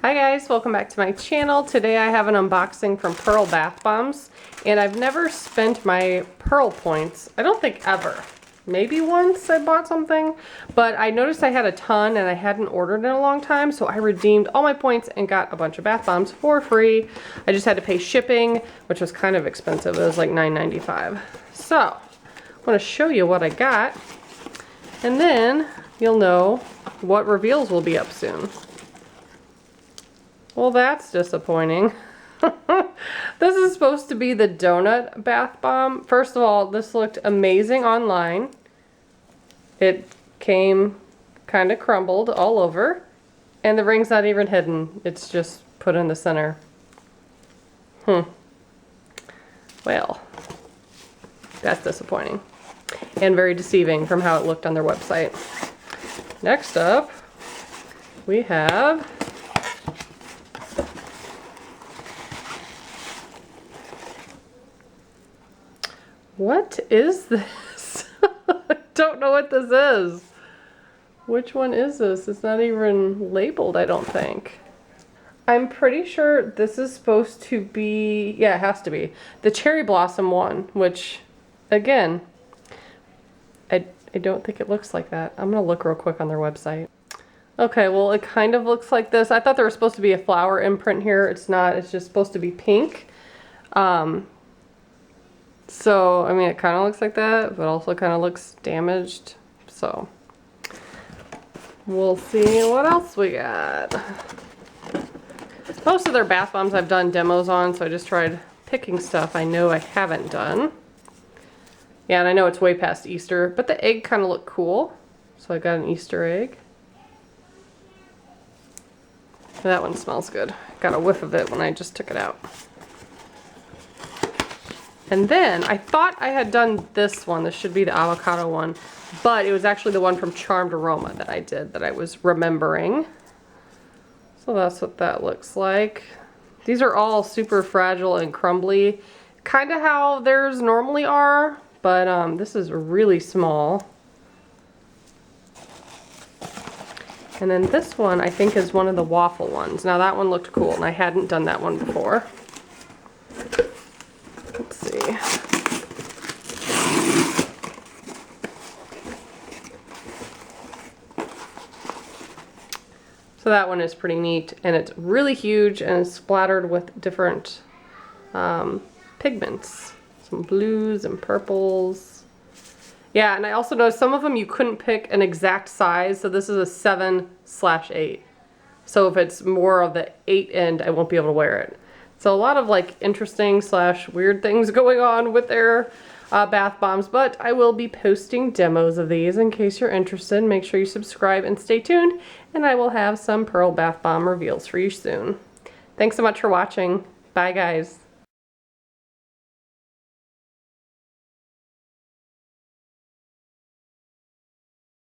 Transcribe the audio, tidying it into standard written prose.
Hi guys, welcome back to my channel. Today I have an unboxing from Pearl Bath Bombs, and I've never spent my Pearl points, I don't think ever. Maybe once I bought something, but I noticed I had a ton and I hadn't ordered in a long time, so I redeemed all my points and got a bunch of bath bombs for free. I just had to pay shipping, which was kind of expensive. It was like $9.95. So, I want to show you what I got, and then you'll know what reveals will be up soon. Well, that's disappointing. This is supposed to be the donut bath bomb. First of all, this looked amazing online. It came kind of crumbled all over, and the ring's not even hidden. It's just put in the center. Well, that's disappointing and very deceiving from how it looked on their website. Next up, we have what is this? I don't know what this is. Which one is this? It's not even labeled, I don't think. I'm pretty sure this is supposed to be, yeah, it has to be, the cherry blossom one, which, again, I don't think it looks like that. I'm gonna look real quick on their website. Okay, well, it kind of looks like this. I thought there was supposed to be a flower imprint here. It's not, it's just supposed to be pink. So, I mean, it kind of looks like that, but also kind of looks damaged. So, we'll see what else we got. Most of their bath bombs I've done demos on, so I just tried picking stuff I know I haven't done. Yeah, and I know it's way past Easter, but the egg kind of looked cool. So I got an Easter egg. That one smells good. Got a whiff of it when I just took it out. And then, I thought I had done this one. This should be the avocado one. But it was actually the one from Charmed Aroma that I did, that I was remembering. So that's what that looks like. These are all super fragile and crumbly. Kind of how theirs normally are. But this is really small. And then this one, I think, is one of the waffle ones. Now that one looked cool, and I hadn't done that one before. Let's see. So that one is pretty neat, and it's really huge and it's splattered with different pigments. Some blues and purples. Yeah, and I also noticed some of them you couldn't pick an exact size, so this is a 7/8. So if it's more of the 8 end, I won't be able to wear it. So a lot of like interesting / weird things going on with their bath bombs, but I will be posting demos of these in case you're interested. Make sure you subscribe and stay tuned, and I will have some Pearl bath bomb reveals for you soon. Thanks so much for watching. Bye guys.